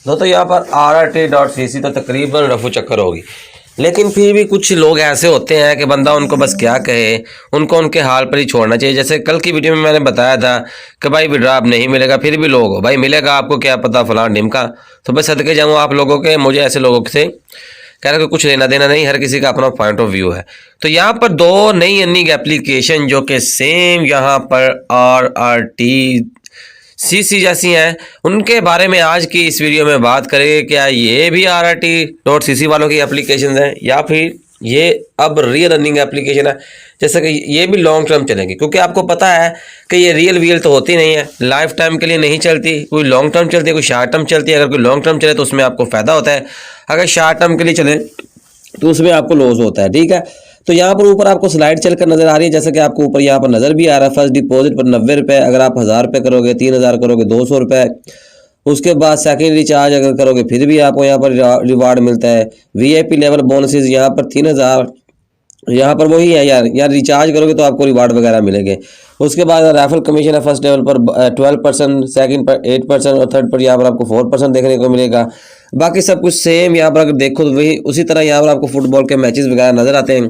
दोस्तों यहाँ पर RRT.CC तो तकरीबन रफू चक्कर होगी, लेकिन फिर भी कुछ लोग ऐसे होते हैं कि बंदा उनको बस क्या कहे, उनको उनके हाल पर ही छोड़ना चाहिए। जैसे कल की वीडियो में मैंने बताया था कि भाई विड्रॉ अब नहीं मिलेगा, फिर भी लोग भाई मिलेगा आपको क्या पता फलां ढिमका। तो बस सदके जाऊँ आप लोगों के, मुझे ऐसे लोगों से कह रहा कि कुछ लेना देना नहीं, हर किसी का अपना पॉइंट ऑफ व्यू है। तो यहाँ पर दो नई अर्निंग एप्लीकेशन जो कि सेम यहाँ पर RRT.CC जैसी हैं, उनके बारे में आज की इस वीडियो में बात करेंगे। क्या ये भी RRT.CC वालों की एप्लीकेशन हैं या फिर ये अब रियल अर्निंग एप्लीकेशन है, जैसे कि ये भी लॉन्ग टर्म चलेगी। क्योंकि आपको पता है कि ये रियल वील तो होती नहीं है, लाइफ टाइम के लिए नहीं चलती, कोई लॉन्ग टर्म चलती है, कोई शॉर्ट टर्म चलती है। अगर कोई लॉन्ग टर्म चले तो उसमें आपको फ़ायदा होता है, अगर शॉर्ट टर्म के लिए चले तो उसमें आपको लॉस होता है। ठीक है, तो यहाँ पर ऊपर आपको स्लाइड चलकर नजर आ रही है, जैसे कि आपको ऊपर यहाँ पर नजर भी आ रहा है। फर्स्ट डिपॉजिट पर 90 रुपये, अगर आप 1000 रुपये करोगे, 3000 करोगे 200 रुपये। उसके बाद सेकेंड रिचार्ज अगर करोगे फिर भी आपको यहाँ पर रिवार्ड मिलता है। VIP लेवल बोनसेस यहाँ पर 3000, यहाँ पर वही है यार रिचार्ज करोगे तो आपको रिवार्ड वगैरह मिलेंगे। उसके बाद रेफरल कमीशन है फर्स्ट लेवल पर 12%, सेकंड पर 8% और थर्ड पर यहाँ पर आपको 4% देखने को मिलेगा। बाकी सब कुछ सेम यहाँ पर अगर देखो तो वही उसी तरह यहाँ पर आपको फुटबॉल के मैचेस वगैरह नजर आते हैं।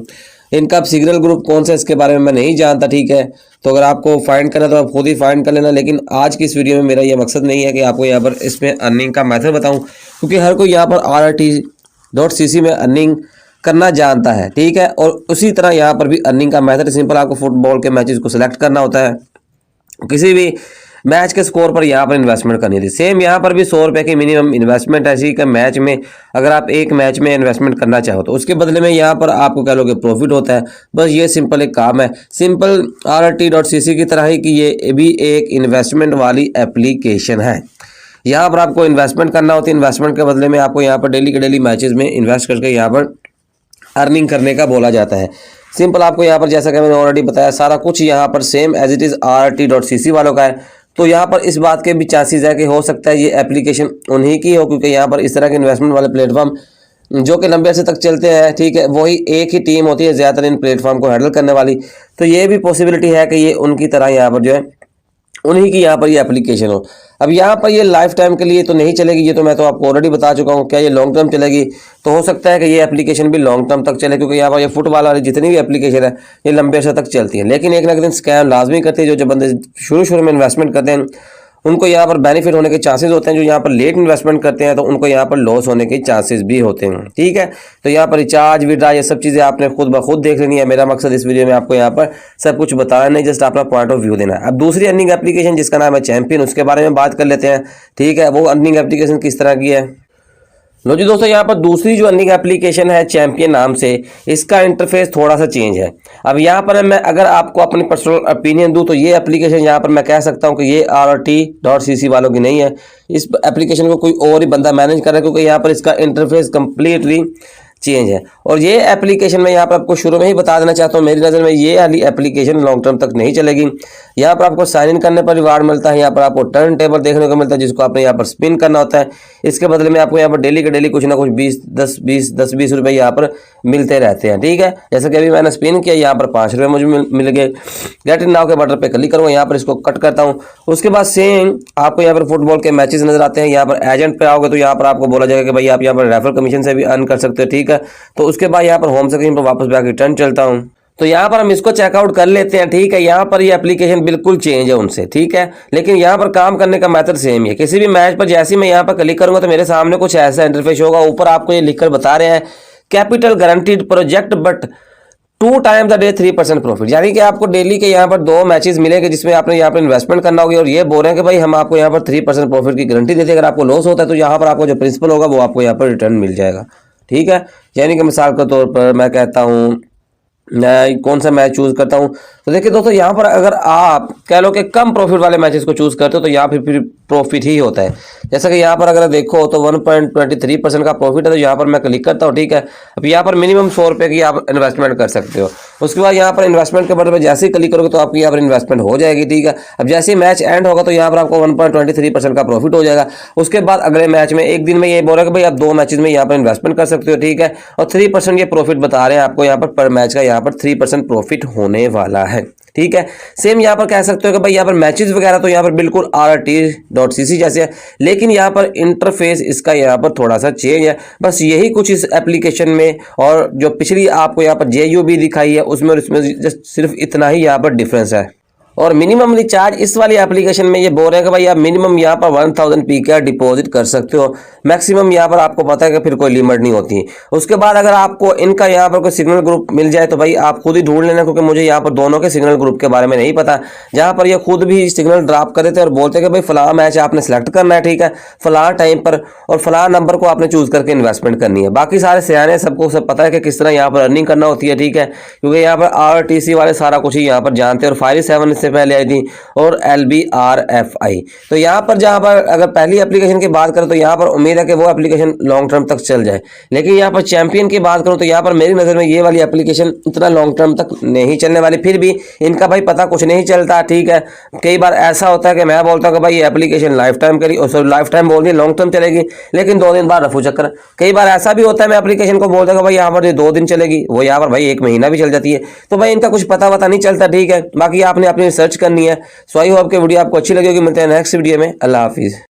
इनका अब सिग्नल ग्रुप कौन सा है इसके बारे में मैं नहीं जानता। ठीक है, तो अगर आपको फाइंड करना तो आप खुद ही फाइंड कर लेना, लेकिन आज की इस वीडियो में मेरा ये मकसद नहीं है कि आपको यहाँ पर इसमें अर्निंग का मेथड बताऊँ, क्योंकि हर कोई यहाँ पर RRT.CC में अर्निंग करना जानता है। ठीक है, और उसी तरह यहाँ पर भी अर्निंग का मेथड सिंपल, आपको फुटबॉल के मैचेस को सिलेक्ट करना होता है, किसी भी मैच के स्कोर पर यहाँ पर इन्वेस्टमेंट करनी थी। सेम यहाँ पर भी 100 रुपये की मिनिमम इन्वेस्टमेंट ऐसी कि मैच में अगर आप एक मैच में इन्वेस्टमेंट करना चाहो तो उसके बदले में यहाँ पर आपको कह लो कि प्रॉफिट होता है। बस ये सिंपल एक काम है, सिंपल RRT.CC की तरह ही कि ये भी एक इन्वेस्टमेंट वाली एप्लीकेशन है। यहाँ पर आपको इन्वेस्टमेंट करना होती है, इन्वेस्टमेंट के बदले में आपको यहाँ पर डेली के डेली मैचेस में इन्वेस्ट करके यहाँ पर अर्निंग करने का बोला जाता है। सिंपल आपको यहाँ पर जैसा कि मैंने ऑलरेडी बताया सारा कुछ यहाँ पर same as it is RRT.CC वालों का है। तो यहाँ पर इस बात के भी चांसेस है कि हो सकता है ये एप्लीकेशन उन्हीं की हो, क्योंकि यहाँ पर इस तरह के इन्वेस्टमेंट वाले प्लेटफॉर्म जो कि लंबे अर्से तक चलते हैं, ठीक है, वही एक ही टीम होती है ज़्यादातर इन प्लेटफॉर्म को हैंडल करने वाली। तो ये भी पॉसिबिलिटी है कि ये उनकी तरह यहाँ पर जो है उन्हीं की यहाँ पर ये एप्लीकेशन हो। अब यहाँ पर ये लाइफ टाइम के लिए तो नहीं चलेगी, ये तो मैं तो आपको ऑलरेडी बता चुका हूँ। क्या ये लॉन्ग टर्म चलेगी? तो हो सकता है कि ये एप्लीकेशन भी लॉन्ग टर्म तक चले, क्योंकि यहाँ पर ये फुटबॉल वाली जितनी भी एप्लीकेशन है ये लंबे अर्से तक चलती है। लेकिन एक ना एक दिन स्कैम लाजमी करते हैं। जो बंदे शुरू में इन्वेस्टमेंट करते हैं उनको यहाँ पर बेनिफिट होने के चांसेस होते हैं, जो यहाँ पर लेट इन्वेस्टमेंट करते हैं तो उनको यहाँ पर लॉस होने के चांसेस भी होते हैं। ठीक है, तो यहाँ पर रिचार्ज विड्रॉ ये सब चीज़ें आपने खुद ब खुद देख लेनी है। मेरा मकसद इस वीडियो में आपको यहाँ पर सब कुछ बताना नहीं, जस्ट अपना पॉइंट ऑफ व्यू देना है। अब दूसरी अर्निंग एप्लीकेशन जिसका नाम है चैंपियन, उसके बारे में बात कर लेते हैं। ठीक है, वो अर्निंग एप्लीकेशन किस तरह की है। लो जी दोस्तों, यहाँ पर दूसरी जो अर्निंग एप्लीकेशन है चैंपियन नाम से, इसका इंटरफेस थोड़ा सा चेंज है। अब यहाँ पर मैं अगर आपको अपनी पर्सनल ओपिनियन दूँ तो ये एप्लीकेशन यहाँ पर मैं कह सकता हूँ कि ये RRT.CC वालों की नहीं है। इस एप्लीकेशन को कोई और ही बंदा मैनेज कर रहा है, क्योंकि यहाँ पर इसका इंटरफेस कम्प्लीटली चेंज है। और ये एप्लीकेशन मैं यहाँ पर आपको शुरू में ही बता देना चाहता हूँ, मेरी नज़र में ये वाली एप्लीकेशन लॉन्ग टर्म तक नहीं चलेगी। यहाँ पर आपको साइन इन करने पर रिवार्ड मिलता है, यहाँ पर आपको टर्न टेबल देखने को मिलता है जिसको आपने यहाँ पर स्पिन करना होता है। इसके बदले में आपको यहाँ पर डेली के डेली कुछ ना कुछ 10-20 रुपये यहाँ पर मिलते रहते हैं। ठीक है, जैसे कि अभी मैंने स्पिन किया, यहाँ पर 5 रुपये मुझे मिल गए। गेट इन नाउ के बटन पर क्लिक करूँगा, यहाँ पर इसको कट करता हूँ। उसके बाद सेम आपको यहाँ पर फुटबॉल के मैचेस नजर आते हैं। यहाँ पर एजेंट पे आओगे तो यहाँ पर आपको बोला जाएगा कि भाई आप यहाँ पर रेफरल कमीशन से भी अर्न कर सकते हो। ठीक है, तो उसके बाद यहाँ पर होम स्क्रीन पर वापस बैक रिटर्न चलता हूँ, तो यहाँ पर हम इसको चेकआउट कर लेते हैं। ठीक है, यहाँ पर ये एप्लीकेशन बिल्कुल चेंज है उनसे। ठीक है, लेकिन यहाँ पर काम करने का मेथड सेम ही है। किसी भी मैच पर जैसे ही मैं यहाँ पर क्लिक करूंगा तो मेरे सामने कुछ ऐसा इंटरफेस होगा। ऊपर आपको ये लिखकर बता रहे हैं capital guaranteed project but 2 time the day 3% profit, यानी कि आपको डेली के यहाँ पर 2 मैचेस मिलेंगे जिसमें आपने यहाँ पर इन्वेस्टमेंट करना होगी। और ये बोल रहे हैं कि भाई हम आपको यहाँ पर 3% प्रॉफिट की गारंटी देते हैं। अगर आपको लॉस होता है तो यहाँ पर आपको जो प्रिंसिपल होगा वो आपको यहाँ पर रिटर्न मिल जाएगा। ठीक है, यानी कि मिसाल के तौर पर मैं कहता हूँ मैं कौन सा मैच चूज करता हूं, तो देखिए दोस्तों यहाँ पर अगर आप कह लो कि कम प्रॉफिट वाले मैचेस को चूज करते हो तो यहाँ फिर प्रॉफिट ही होता है। जैसा कि यहाँ पर अगर देखो तो 1.23% का प्रॉफिट है, तो यहाँ पर मैं क्लिक करता हूँ। ठीक है, अब यहाँ पर मिनिमम 100 रुपये की आप इन्वेस्टमेंट कर सकते हो। उसके बाद यहाँ पर इन्वेस्टमेंट के बटन पर जैसे ही क्लिक करोगे तो आपकी यहाँ पर इन्वेस्टमेंट हो जाएगी। ठीक है, अब जैसे ही मैच एंड होगा तो यहाँ पर आपको 1.23% का प्रॉफिट हो जाएगा। उसके बाद अगले मैच में एक दिन में ये बोल रहा है कि भाई आप 2 मैचेस में यहाँ पर इन्वेस्टमेंट कर सकते हो। ठीक है, और 3% ये प्रॉफिट बता रहे हैं आपको यहाँ पर मैच का यहाँ पर 3% प्रॉफिट होने वाला है। ठीक है। सेम यहाँ पर कह सकते हो कि भाई यहाँ पर मैचेस वगैरह तो यहाँ पर बिल्कुल RRT.cc जैसे है, लेकिन यहाँ पर इंटरफेस इसका यहाँ पर थोड़ा सा चेंज है, बस यही कुछ इस एप्लीकेशन में। और जो पिछली आपको यहाँ पर JUB दिखाई है उसमें और इसमें जस्ट सिर्फ इतना ही यहाँ पर डिफरेंस है। और मिनिमम रिचार्ज इस वाली एप्लीकेशन में ये बोल रहे हैं कि भाई आप मिनिमम यहाँ पर 1000 PKR डिपॉजिट कर सकते हो, मैक्सिमम यहाँ पर आपको पता है कि फिर कोई लिमिट नहीं होती। उसके बाद अगर आपको इनका यहाँ पर कोई सिग्नल ग्रुप मिल जाए तो भाई आप खुद ही ढूंढ लेना, क्योंकि मुझे यहाँ पर दोनों के सिग्नल ग्रुप के बारे में नहीं पता। जहाँ पर ये खुद भी सिग्नल ड्रॉप कर देते और बोलते हैं कि भाई फलां मैच आपने सेलेक्ट करना है, ठीक है, फलां टाइम पर और फलां नंबर को आपने चूज करके इन्वेस्टमेंट करनी है। बाकी सारे सियाने सबको सब पता है कि किस तरह यहाँ पर अर्निंग करना होती है, ठीक है, क्योंकि यहाँ पर RRTC वाले सारा कुछ ही यहाँ पर जानते हैं। और 5-7 इससे पहले आई थी और LBRFI। तो यहाँ पर जहाँ पर अगर पहली एप्लीकेशन की बात करें तो यहाँ पर उम्मीद है कि वो एप्लीकेशन लॉन्ग टर्म तक चल जाए, लेकिन यहाँ पर चैंपियन की बात करूँ तो यहाँ पर मेरी नज़र में ये वाली एप्लीकेशन इतना लॉन्ग टर्म तक नहीं चलने वाली। फिर भी इनका भाई पता कुछ नहीं चलता, ठीक है। कई बार ऐसा होता है कि मैं बोलता हूँ कि भाई ये एप्लीकेशन लाइफ टाइम करी, सॉरी लाइफ टाइम बोल दी, लॉन्ग टर्म चलेगी, लेकिन 2 दिन बाद रफू चक्कर। कई बार ऐसा भी होता है मैं एप्लीकेशन को बोलता हूँ भाई यहाँ पर 2 दिन चलेगी, वो यहाँ पर भाई 1 महीना भी चल जाती है। तो भाई इनका कुछ पता वता नहीं चलता, ठीक है। बाकी आपने अपनी रिसर्च करनी है। सो आई होप कि वीडियो आपको अच्छी लगी होगी। मिलते हैं नेक्स्ट वीडियो में। अल्लाह हाफिज़।